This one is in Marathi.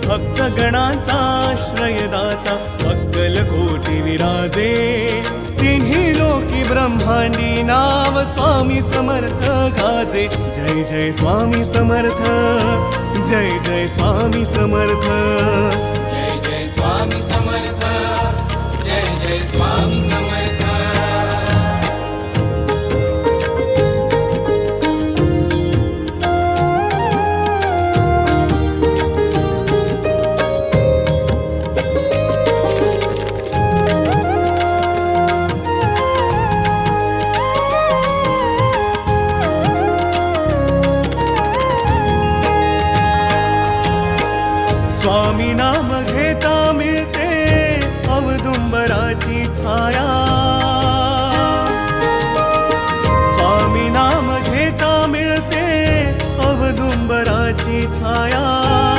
भक्तगणांचा आश्रयदाता अक्कलकोटी विराजे तिन्ही लोकी ब्रह्मांडी नाव स्वामी समर्थ गाजे जय जय स्वामी समर्थ जय जय स्वामी समर्थ जय जय स्वामी समर्थ जय जय स्वामी समर्थ स्वामी नाम